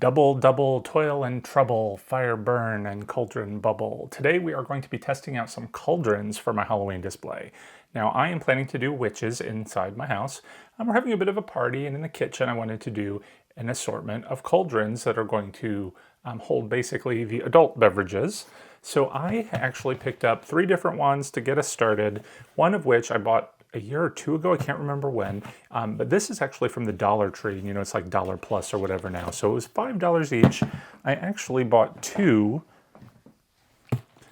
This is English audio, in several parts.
Double, double, toil and trouble, fire burn, and cauldron bubble. Today we are going to be testing out some cauldrons for my Halloween display. Now I am planning to do witches inside my house. We're having a bit of a party, and in the kitchen I wanted to do an assortment of cauldrons that are going to hold basically the adult beverages. So I actually picked up 3 different ones to get us started, one of which I bought a year or 2 ago, I can't remember when, but this is actually from the Dollar Tree. You know, it's like Dollar Plus or whatever now. So it was $5 each. I actually bought 2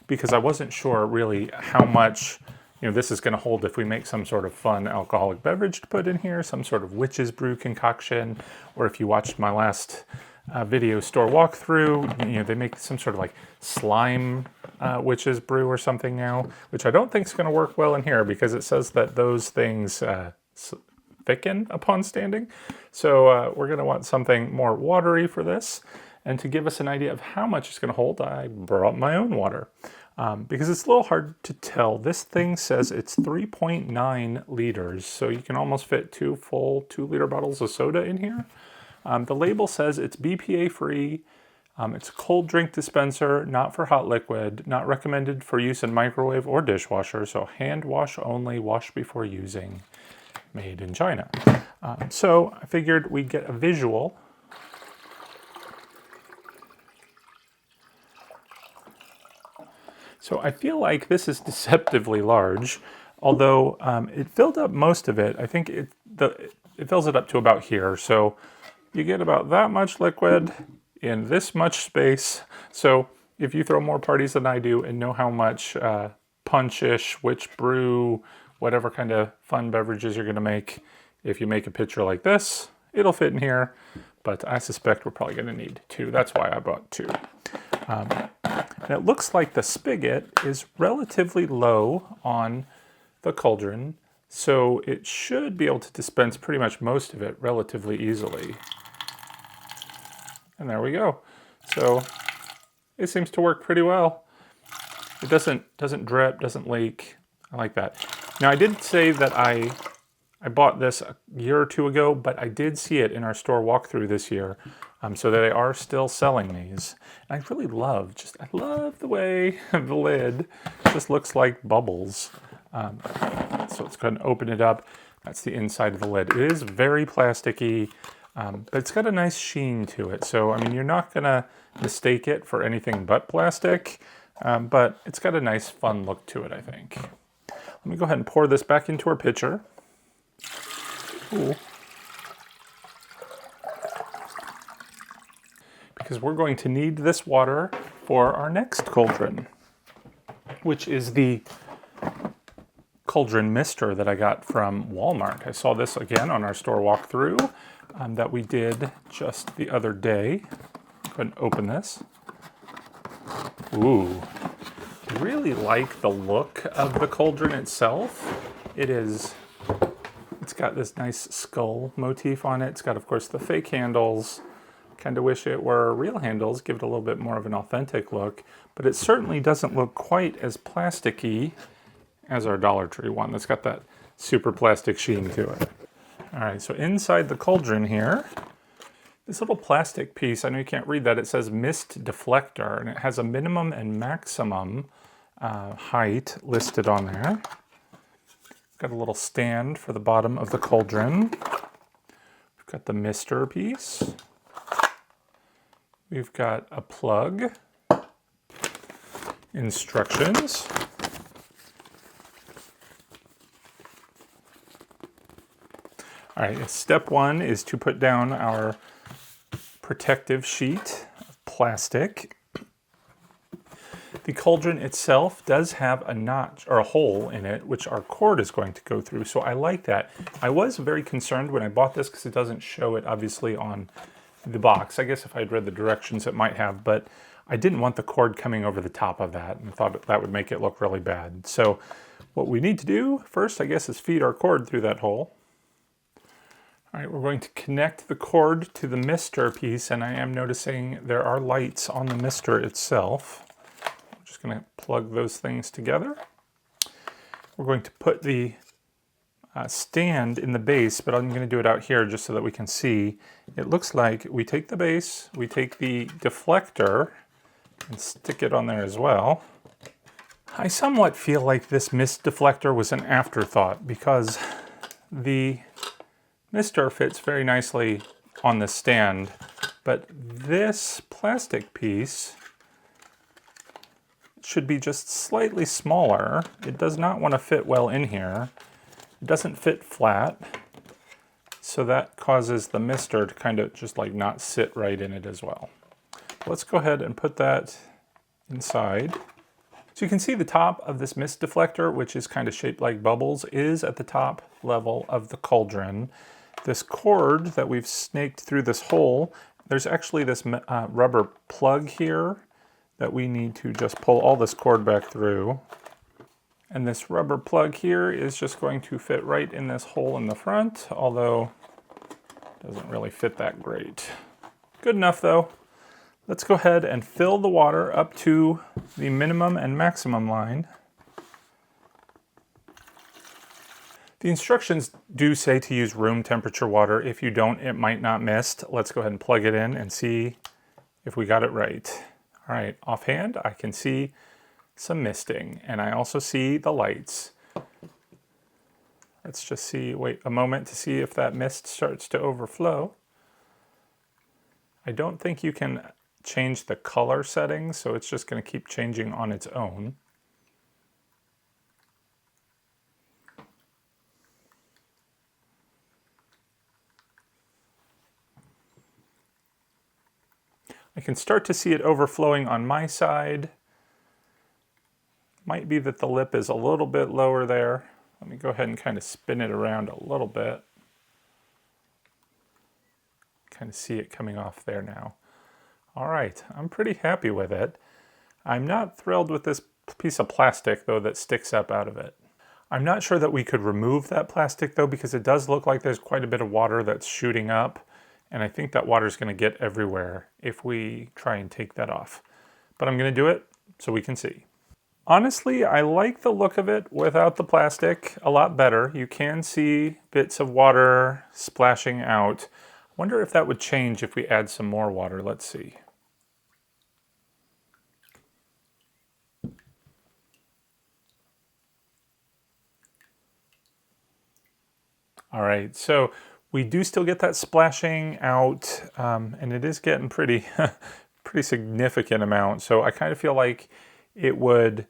because I wasn't sure really how much, this is going to hold if we make some sort of fun alcoholic beverage to put in here, some sort of witch's brew concoction, or if you watched my last video store walkthrough, they make some sort of like slime witch's brew or something now, which I don't think is going to work well in here because it says that those things thicken upon standing. So we're going to want something more watery for this. And to give us an idea of how much it's going to hold, I brought my own water because it's a little hard to tell. This thing says it's 3.9 liters, so you can almost fit 2 full 2-liter bottles of soda in here. The label says it's BPA free. It's a cold drink dispenser, not for hot liquid, not recommended for use in microwave or dishwasher, so hand wash only, wash before using, made in China. So I figured we'd get a visual. So I feel like this is deceptively large, although it filled up most of it. I think it fills it up to about here. So you get about that much liquid in this much space. So if you throw more parties than I do and know how much punch-ish, witch brew, whatever kind of fun beverages you're going to make, if you make a pitcher like this, it'll fit in here. But I suspect we're probably going to need 2. That's why I bought 2. And it looks like the spigot is relatively low on the cauldron, so it should be able to dispense pretty much most of it relatively easily. And there we go. So it seems to work pretty well. It doesn't drip, doesn't leak. I like that. Now I did say that I bought this a year or 2 ago, but I did see it in our store walkthrough this year, so they are still selling these. And I really love, I love the way the lid just looks like bubbles. So let's go ahead and open it up. That's the inside of the lid. It is very plasticky, but it's got a nice sheen to it. So, I mean, you're not gonna mistake it for anything but plastic, but it's got a nice fun look to it, I think. Let me go ahead and pour this back into our pitcher. Ooh. Because we're going to need this water for our next cauldron, which is the cauldron mister that I got from Walmart. I saw this again on our store walkthrough that we did just the other day. Go ahead and open this. Ooh, really like the look of the cauldron itself. It's got this nice skull motif on it. It's got, of course, the fake handles. Kind of wish it were real handles, give it a little bit more of an authentic look, but it certainly doesn't look quite as plasticky as our Dollar Tree one. That's got that super plastic sheen to it. All right, so inside the cauldron here, this little plastic piece, I know you can't read that, it says mist deflector, and it has a minimum and maximum height listed on there. Got a little stand for the bottom of the cauldron. We've got the mister piece. We've got a plug, instructions, all right, step 1 is to put down our protective sheet of plastic. The cauldron itself does have a notch or a hole in it, which our cord is going to go through, so I like that. I was very concerned when I bought this because it doesn't show it obviously on the box. I guess if I'd read the directions it might have, but I didn't want the cord coming over the top of that and thought that would make it look really bad. So what we need to do first, I guess, is feed our cord through that hole. All right, we're going to connect the cord to the mister piece, and I am noticing there are lights on the mister itself. I'm just going to plug those things together. We're going to put the stand in the base, but I'm going to do it out here just so that we can see. It looks like we take the base, we take the deflector and stick it on there as well. I somewhat feel like this mist deflector was an afterthought because the mister fits very nicely on the stand, but this plastic piece should be just slightly smaller. It does not want to fit well in here. It doesn't fit flat, so that causes the mister to kind of just like not sit right in it as well. Let's go ahead and put that inside. So you can see the top of this mist deflector, which is kind of shaped like bubbles, is at the top level of the cauldron. This cord that we've snaked through this hole, there's actually this rubber plug here that we need to just pull all this cord back through. And this rubber plug here is just going to fit right in this hole in the front, although it doesn't really fit that great. Good enough though. Let's go ahead and fill the water up to the minimum and maximum line. The instructions do say to use room temperature water. If you don't, it might not mist. Let's go ahead and plug it in and see if we got it right. All right, offhand, I can see some misting, and I also see the lights. Let's just see, wait a moment to see if that mist starts to overflow. I don't think you can change the color settings, so it's just going to keep changing on its own. I can start to see it overflowing on my side. Might be that the lip is a little bit lower there. Let me go ahead and kind of spin it around a little bit. Kind of see it coming off there now. All right, I'm pretty happy with it. I'm not thrilled with this piece of plastic though that sticks up out of it. I'm not sure that we could remove that plastic though, because it does look like there's quite a bit of water that's shooting up. And I think that water is going to get everywhere if we try and take that off. But I'm going to do it so we can see. Honestly, I like the look of it without the plastic a lot better. You can see bits of water splashing out. I wonder if that would change if we add some more water. Let's see. All right, so we do still get that splashing out, and it is getting pretty significant amount. So I kind of feel like it would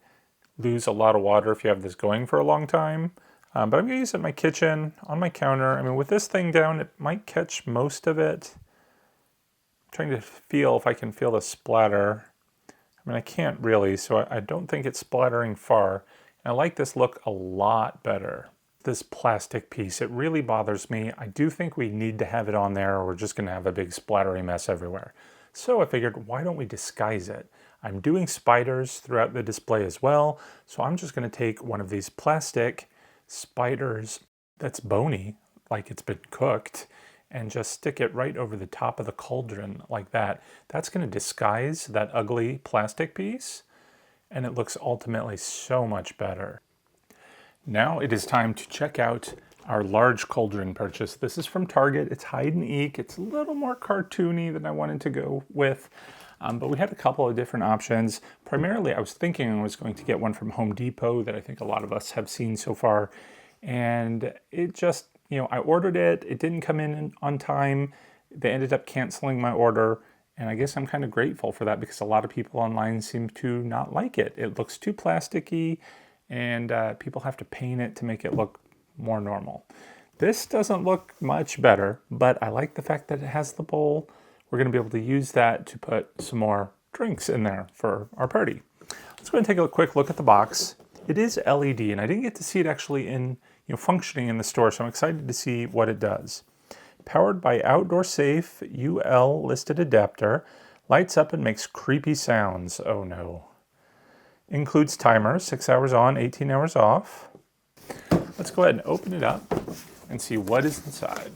lose a lot of water if you have this going for a long time. But I'm going to use it in my kitchen, on my counter. I mean, with this thing down, it might catch most of it. I'm trying to feel if I can feel the splatter. I mean, I can't really, so I don't think it's splattering far. And I like this look a lot better. This plastic piece, it really bothers me. I do think we need to have it on there or we're just going to have a big splattery mess everywhere. So I figured, why don't we disguise it? I'm doing spiders throughout the display as well, so I'm just going to take one of these plastic spiders that's bony, like it's been cooked, and just stick it right over the top of the cauldron like that. That's going to disguise that ugly plastic piece, and it looks ultimately so much better. Now it is time to check out our large cauldron purchase. This is from Target. It's hide and eek. It's a little more cartoony than I wanted to go with, but we had a couple of different options. Primarily, I was thinking I was going to get one from Home Depot that I think a lot of us have seen so far, and it just, I ordered it. It didn't come in on time. They ended up canceling my order, and I guess I'm kind of grateful for that because a lot of people online seem to not like it. It looks too plasticky, and people have to paint it to make it look more normal. This doesn't look much better, but I like the fact that it has the bowl. We're going to be able to use that to put some more drinks in there for our party. Let's go ahead and take a quick look at the box. It is LED, and I didn't get to see it actually in functioning in the store, so I'm excited to see what it does. Powered by outdoor safe UL listed adapter, lights up and makes creepy sounds. Oh no. Includes timer, 6 hours on, 18 hours off. Let's go ahead and open it up and see what is inside.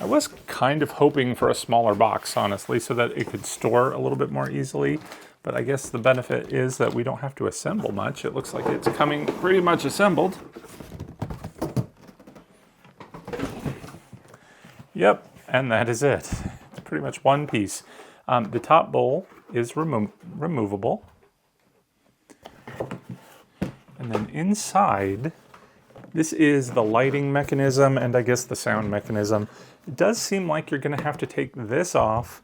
I was kind of hoping for a smaller box, honestly, so that it could store a little bit more easily. But I guess the benefit is that we don't have to assemble much. It looks like it's coming pretty much assembled. Yep, and that is it. It's pretty much one piece. The top bowl is removable. And then inside, this is the lighting mechanism and I guess the sound mechanism. It does seem like you're going to have to take this off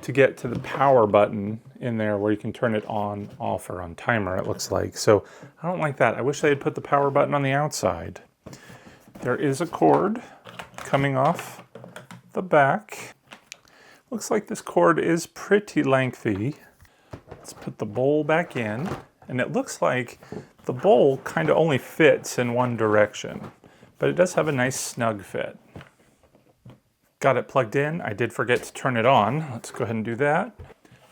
to get to the power button in there where you can turn it on, off, or on timer, it looks like. So I don't like that. I wish they had put the power button on the outside. There is a cord coming off the back. Looks like this cord is pretty lengthy. Let's put the bowl back in. And it looks like the bowl kind of only fits in one direction, but it does have a nice snug fit. Got it plugged in. I did forget to turn it on. Let's go ahead and do that.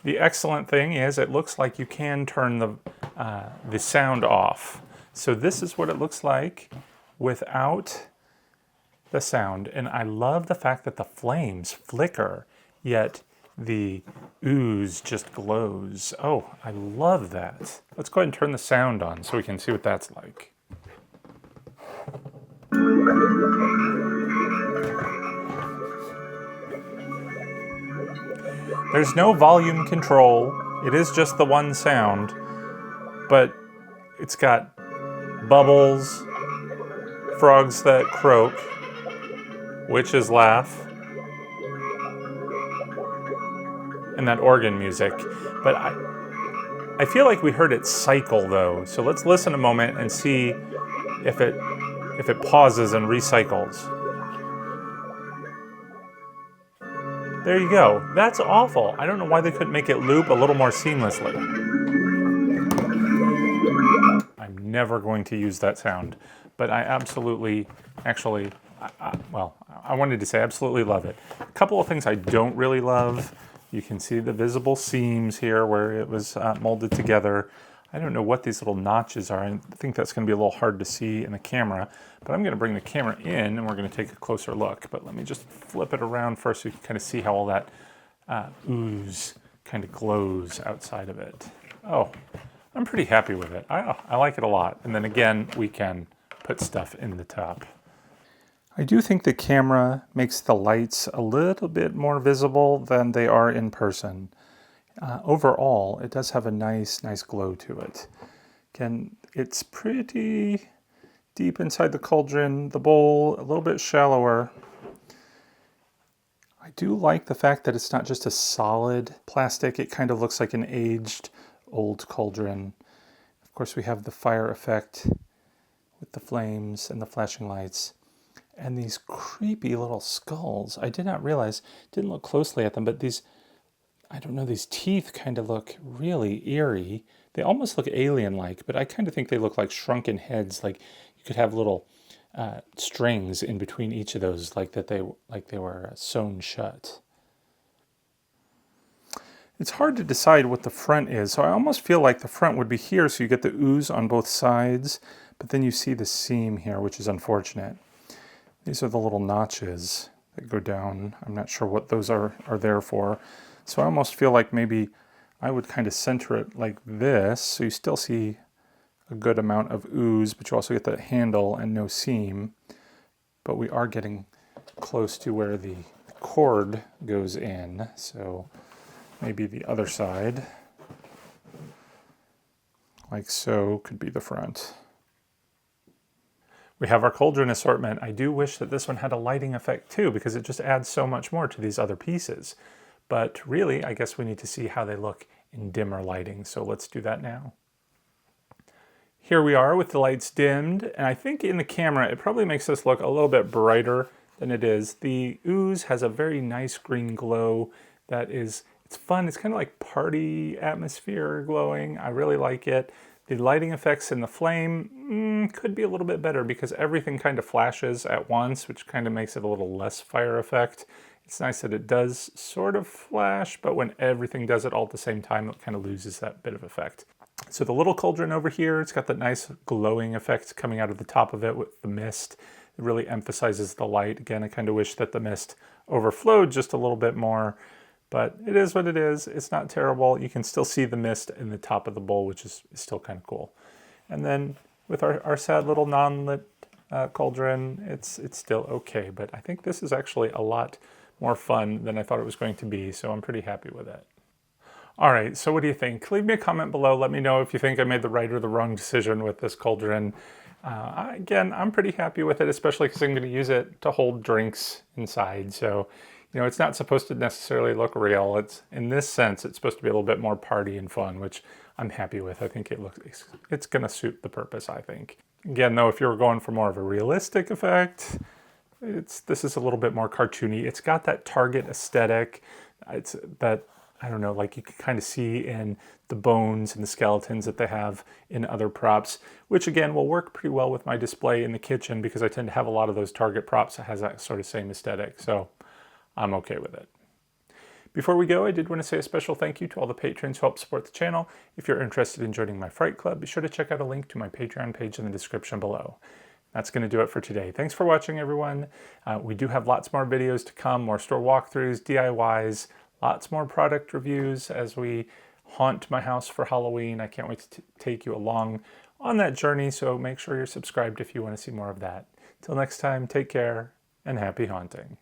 The excellent thing is it looks like you can turn the sound off. So this is what it looks like without the sound. And I love the fact that the flames flicker, yet the ooze just glows. Oh, I love that. Let's go ahead and turn the sound on so we can see what that's like. There's no volume control. It is just the one sound, but it's got bubbles, frogs that croak, witches laugh, and that organ music. But I feel like we heard it cycle though. So let's listen a moment and see if it pauses and recycles. There you go. That's awful. I don't know why they couldn't make it loop a little more seamlessly. I'm never going to use that sound, but I absolutely, actually, I wanted to say absolutely love it. A couple of things I don't really love. You can see the visible seams here where it was molded together. I don't know what these little notches are. I think that's going to be a little hard to see in the camera, but I'm going to bring the camera in and we're going to take a closer look. But let me just flip it around first so you can kind of see how all that ooze kind of glows outside of it. Oh, I'm pretty happy with it. I like it a lot. And then again, we can put stuff in the top. I do think the camera makes the lights a little bit more visible than they are in person. Overall, it does have a nice glow to it. Again, it's pretty deep inside the cauldron, the bowl a little bit shallower. I do like the fact that it's not just a solid plastic. It kind of looks like an aged old cauldron. Of course, we have the fire effect with the flames and the flashing lights. And these creepy little skulls. I did not realize, didn't look closely at them, but these, I don't know, these teeth kind of look really eerie. They almost look alien-like, but I kind of think they look like shrunken heads. Like you could have little strings in between each of those, like they were sewn shut. It's hard to decide what the front is, so I almost feel like the front would be here, so you get the ooze on both sides, but then you see the seam here, which is unfortunate. These are the little notches that go down. I'm not sure what those are there for. So I almost feel like maybe I would kind of center it like this, so you still see a good amount of ooze, but you also get the handle and no seam. But we are getting close to where the cord goes in, so maybe the other side, like so, could be the front. We have our cauldron assortment. I do wish that this one had a lighting effect too, because it just adds so much more to these other pieces. But really, I guess we need to see how they look in dimmer lighting, so let's do that now. Here we are with the lights dimmed, and I think in the camera it probably makes this look a little bit brighter than it is. The ooze has a very nice green glow that is, it's fun. It's kind of like party atmosphere glowing. I really like it. The lighting effects in the flame could be a little bit better because everything kind of flashes at once, which kind of makes it a little less fire effect. It's nice that it does sort of flash, but when everything does it all at the same time, it kind of loses that bit of effect. So the little cauldron over here, it's got that nice glowing effect coming out of the top of it with the mist. It really emphasizes the light. Again, I kind of wish that the mist overflowed just a little bit more, But it is what it is. It's not terrible. You can still see the mist in the top of the bowl, which is still kind of cool. And then with our sad little non-lit cauldron, it's still okay. But I think this is actually a lot more fun than I thought it was going to be, so I'm pretty happy with it. All right, so what do you think? Leave me a comment below. Let me know if you think I made the right or the wrong decision with this cauldron. Again, I'm pretty happy with it, especially because I'm going to use it to hold drinks inside. So, you know, it's not supposed to necessarily look real. It's, in this sense, it's supposed to be a little bit more party and fun, which I'm happy with. I think it's going to suit the purpose, I think. Again, though, if you were going for more of a realistic effect, this is a little bit more cartoony. It's got that Target aesthetic. It's that, I don't know, like you can kind of see in the bones and the skeletons that they have in other props, which again will work pretty well with my display in the kitchen because I tend to have a lot of those Target props that has that sort of same aesthetic. So I'm okay with it. Before we go, I did want to say a special thank you to all the patrons who help support the channel. If you're interested in joining my Fright Club, be sure to check out a link to my Patreon page in the description below. That's going to do it for today. Thanks for watching, everyone. We do have lots more videos to come, more store walkthroughs, DIYs, lots more product reviews as we haunt my house for Halloween. I can't wait to take you along on that journey, so make sure you're subscribed if you want to see more of that. Till next time, take care and happy haunting.